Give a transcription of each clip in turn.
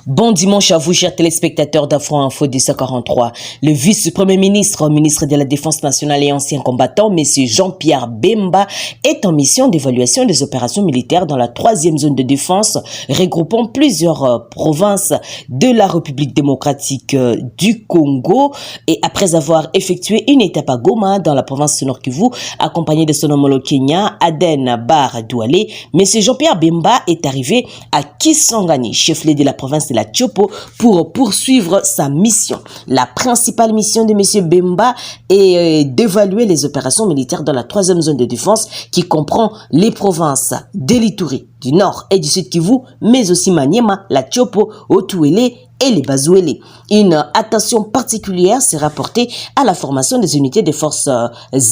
Bon dimanche à vous, chers téléspectateurs d'Afro Info 243. Le vice-premier ministre, ministre de la Défense nationale et ancien combattant, M. Jean-Pierre Bemba, est en mission d'évaluation des opérations militaires dans la 3e zone de défense, regroupant plusieurs provinces de la République démocratique du Congo. Et après avoir effectué une étape à Goma, dans la province Nord Kivu, accompagné de son homologue kenyan, Aden Bar Douale, M. Jean-Pierre Bemba est arrivé à Kisangani, chef-lieu de la province de la Tchopo, pour poursuivre sa mission. La principale mission de M. Bemba est d'évaluer les opérations militaires dans la 3e zone de défense qui comprend les provinces d'Elituri, du Nord et du Sud Kivu, mais aussi Maniema, la Tchopo, Otuele et les Bazouélé. Une attention particulière sera portée à la formation des unités des forces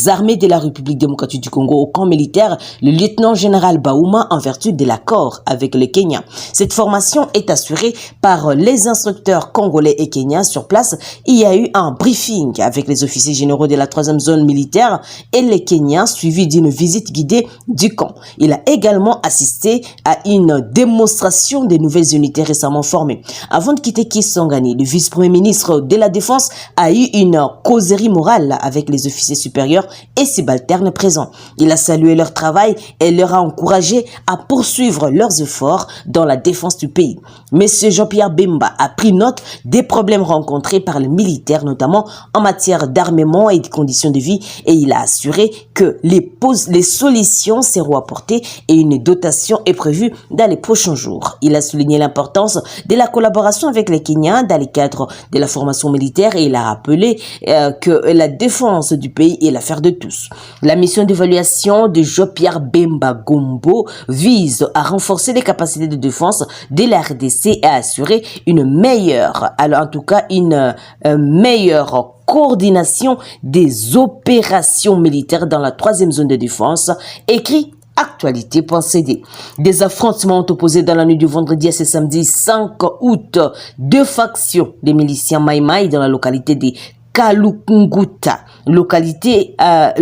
armées de la République démocratique du Congo au camp militaire, le lieutenant-général Baouma, en vertu de l'accord avec le Kenya. Cette formation est assurée par les instructeurs congolais et kenyans sur place. Il y a eu un briefing avec les officiers généraux de la 3e zone militaire et les Kenyans, suivi d'une visite guidée du camp. Il a également assisté à une démonstration des nouvelles unités récemment formées. Avant de quitter Kisangani, le vice-premier ministre de la Défense a eu une causerie morale avec les officiers supérieurs et subalternes présents. Il a salué leur travail et leur a encouragé à poursuivre leurs efforts dans la défense du pays. Monsieur Jean-Pierre Bemba a pris note des problèmes rencontrés par les militaires, notamment en matière d'armement et de conditions de vie, et il a assuré que les solutions seront apportées et une dotation est prévue dans les prochains jours. Il a souligné l'importance de la collaboration avec les Kenyans dans le cadre de la formation militaire et il a rappelé que la défense du pays est l'affaire de tous. La mission d'évaluation de Jean-Pierre Bemba Gombo vise à renforcer les capacités de défense de la RDC et à assurer une meilleure coordination des opérations militaires dans la 3e zone de défense, écrit Actualité.cd. Des affrontements ont opposé dans la nuit du vendredi à ce samedi 5 août deux factions des miliciens Maïmaï dans la localité des Kalukunguta, localisée à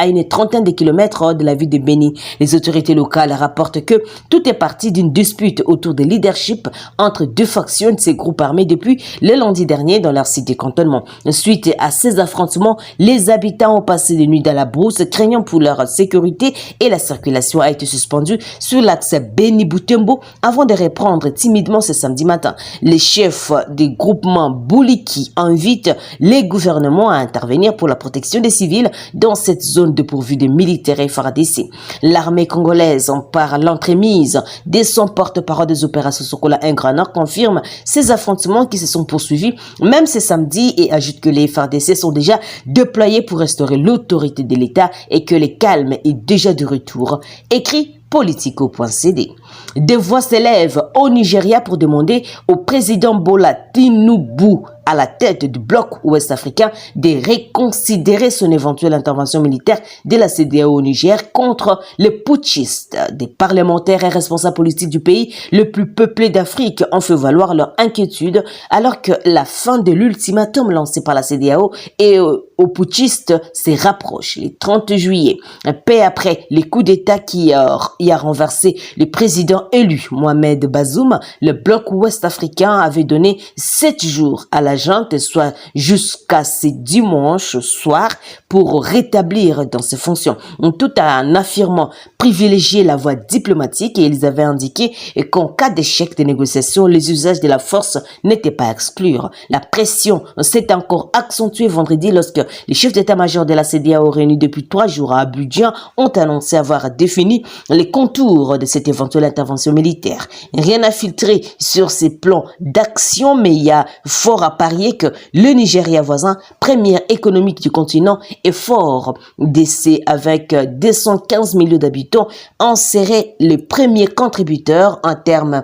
une 30aine de kilomètres de la ville de Beni. Les autorités locales rapportent que tout est parti d'une dispute autour de leadership entre deux factions de ces groupes armés depuis le lundi dernier dans leur site de cantonnement. Suite à ces affrontements, les habitants ont passé des nuits dans la brousse, craignant pour leur sécurité, et la circulation a été suspendue sur l'axe Beni-Boutembo avant de reprendre timidement ce samedi matin. Les chefs des groupements Bouliki invitent les gouvernements à intervenir pour la protection des civils dans cette zone dépourvue de militaires et FARDC. L'armée congolaise, par l'entremise de son porte-parole des opérations Sokola Ingranor, confirme ces affrontements qui se sont poursuivis même ce samedi et ajoute que les FARDC sont déjà déployés pour restaurer l'autorité de l'État et que le calme est déjà de retour. Écrit Politico.cd. Des voix s'élèvent au Nigeria pour demander au président Bola Tinubu, à la tête du bloc ouest-africain, de reconsidérer son éventuelle intervention militaire de la CEDEAO au Niger contre les putschistes. Des parlementaires et responsables politiques du pays le plus peuplé d'Afrique ont fait valoir leur inquiétude alors que la fin de l'ultimatum lancé par la CEDEAO et aux putschistes se rapproche. Le 30 juillet, peu après les coups d'État qui y a renversé le président élu Mohamed Bazoum, le bloc ouest-africain avait donné 7 jours à la junte, soit jusqu'à ce dimanche soir, pour rétablir dans ses fonctions, tout en affirmant privilégier la voie diplomatique, et ils avaient indiqué qu'en cas d'échec des négociations, les usages de la force n'étaient pas à exclure. La pression s'est encore accentuée vendredi lorsque les chefs d'état-major de la CEDEAO réunis depuis 3 jours à Abidjan ont annoncé avoir défini les contours de cette éventuelle intervention militaire. Rien à filtrer sur ces plans d'action, mais il y a fort à parier que le Nigeria voisin, première économique du continent et fort d'essai avec 215 millions d'habitants, en serait le premier contributeur en termes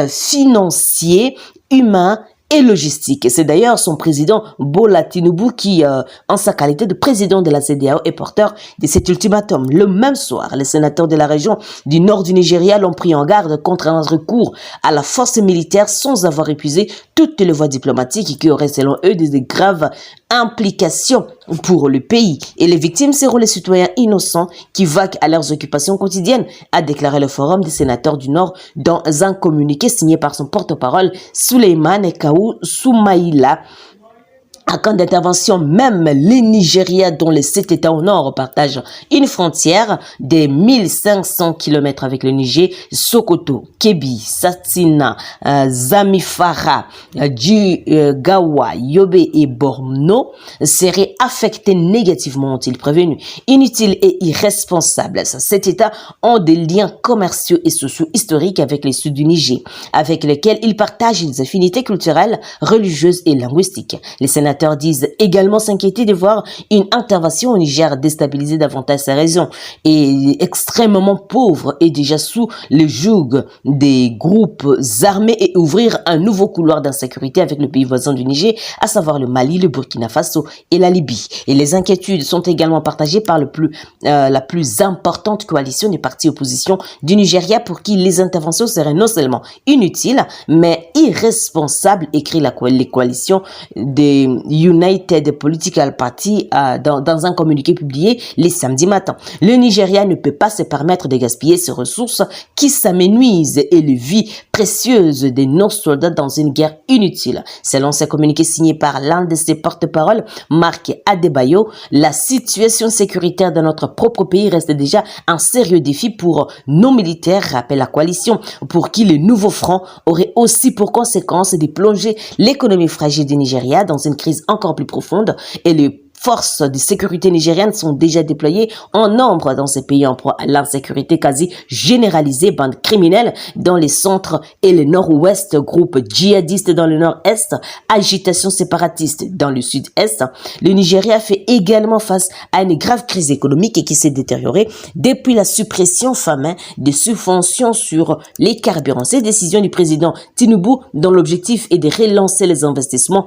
financiers, humains et logistique. C'est d'ailleurs son président Bola Tinubu qui, en sa qualité de président de la CEDEAO, est porteur de cet ultimatum. Le même soir, les sénateurs de la région du nord du Nigeria l'ont pris en garde contre un recours à la force militaire sans avoir épuisé toutes les voies diplomatiques qui auraient selon eux des graves implication pour le pays. Et les victimes seront les citoyens innocents qui vaquent à leurs occupations quotidiennes, a déclaré le Forum des sénateurs du Nord dans un communiqué signé par son porte-parole Souleymane Kaou Soumaïla. À camp d'intervention, même le Nigeria, dont les 7 États au nord partagent une frontière des 1500 km avec le Niger, Sokoto, Kebbi, Satsina, Zamifara, Jigawa, Yobe et Borno seraient affectés négativement, ont-ils prévenu. Inutiles et irresponsables, ces États ont des liens commerciaux et sociaux historiques avec les sud du Niger, avec lesquels ils partagent des affinités culturelles, religieuses et linguistiques. Les sénateurs disent également s'inquiéter de voir une intervention au Niger déstabiliser davantage sa région et extrêmement pauvre et déjà sous le joug des groupes armés et ouvrir un nouveau couloir d'insécurité avec le pays voisin du Niger, à savoir le Mali, le Burkina Faso et la Libye. Et les inquiétudes sont également partagées par la plus importante coalition des partis opposition du Nigeria pour qui les interventions seraient non seulement inutiles mais irresponsables, écrit les coalitions des United Political Party dans un communiqué publié les samedis matins. Le Nigeria ne peut pas se permettre de gaspiller ses ressources qui s'amenuisent et les vies précieuses de nos soldats dans une guerre inutile. Selon ce communiqué signé par l'un de ses porte-paroles, Marc Adebayo, la situation sécuritaire de notre propre pays reste déjà un sérieux défi pour nos militaires, rappelle la coalition, pour qui le nouveau front aurait aussi pour conséquence de plonger l'économie fragile du Nigeria dans une crise encore plus profonde et les forces de sécurité nigériennes sont déjà déployées en nombre dans ces pays en proie à l'insécurité quasi généralisée, bandes criminelles dans les centres et le nord-ouest, groupes djihadistes dans le nord-est, agitation séparatiste dans le sud-est. Le Nigeria fait également face à une grave crise économique qui s'est détériorée depuis la suppression famine des subventions sur les carburants. Ces décisions du président Tinubu, dont l'objectif est de relancer les investissements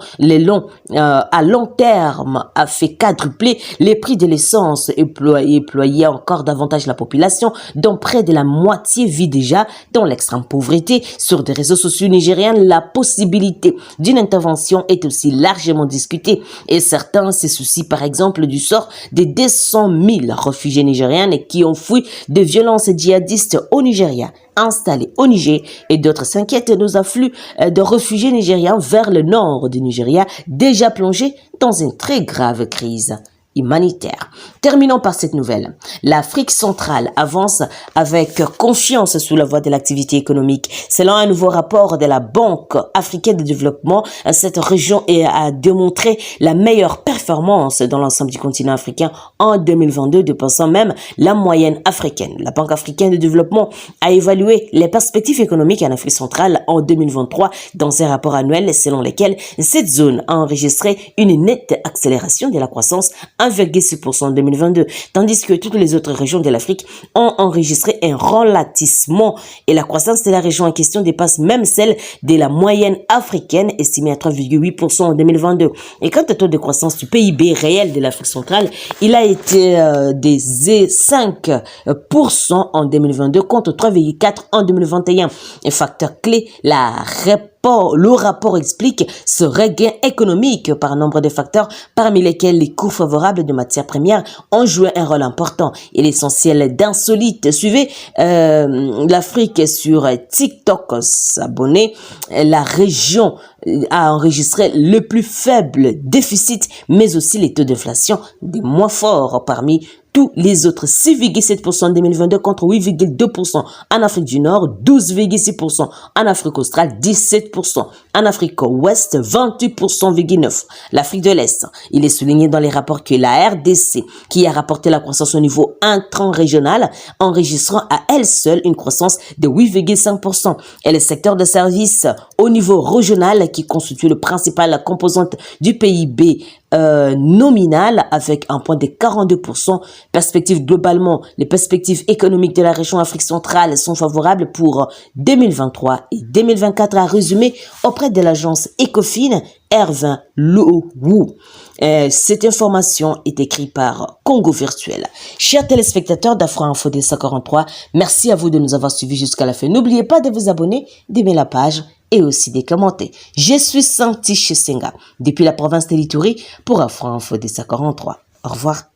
à long terme, a fait quadrupler les prix de l'essence et ployer encore davantage la population, dont près de la moitié vit déjà dans l'extrême pauvreté. Sur des réseaux sociaux nigériens, la possibilité d'une intervention est aussi largement discutée et certains se soucient par exemple du sort des 200 000 réfugiés nigériens qui ont fui de violences djihadistes au Nigeria, installés au Niger, et d'autres s'inquiètent de nos afflux de réfugiés nigériens vers le nord du Nigeria, déjà plongés dans une très grave crise humanitaire. Terminons par cette nouvelle. L'Afrique centrale avance avec confiance sous la voie de l'activité économique. Selon un nouveau rapport de la Banque africaine de développement, cette région a démontré la meilleure performance dans l'ensemble du continent africain en 2022, dépassant même la moyenne africaine. La Banque africaine de développement a évalué les perspectives économiques en Afrique centrale en 2023 dans un rapport annuel selon lequel cette zone a enregistré une nette accélération de la croissance 1,6% en 2022, tandis que toutes les autres régions de l'Afrique ont enregistré un ralentissement et la croissance de la région en question dépasse même celle de la moyenne africaine estimée à 3,8% en 2022. Et quant au taux de croissance du PIB réel de l'Afrique centrale, il a été de 5% en 2022 contre 3,4% en 2021. Un facteur clé, le rapport explique ce regain économique par nombre de facteurs, parmi lesquels les coûts favorables de matières premières ont joué un rôle important. Et l'essentiel d'insolite. Suivez l'Afrique sur TikTok, s'abonner. La région a enregistré le plus faible déficit, mais aussi les taux d'inflation des moins forts parmi tous les autres. 6,7% en 2022 contre 8,2% en Afrique du Nord, 12,6% en Afrique australe, 17% en Afrique ouest, 28,9%. L'Afrique de l'Est, il est souligné dans les rapports que la RDC, qui a rapporté la croissance au niveau intra-régional, enregistrant à elle seule une croissance de 8,5%. Et le secteur de services au niveau régional, qui constitue le principal composante du PIB nominal avec un point de 42%. Perspectives globalement, les perspectives économiques de la région Afrique centrale sont favorables pour 2023 et 2024, a résumé auprès de l'agence Ecofin Ervin Lowu. Cette information est écrite par Congo Virtuel. Chers téléspectateurs d'Afro Info 243, merci à vous de nous avoir suivis jusqu'à la fin. N'oubliez pas de vous abonner, d'aimer la page et aussi des commentaires. Je suis Santi Chesenga depuis la province de l'Ituri pour Afro Info des 43. Au revoir.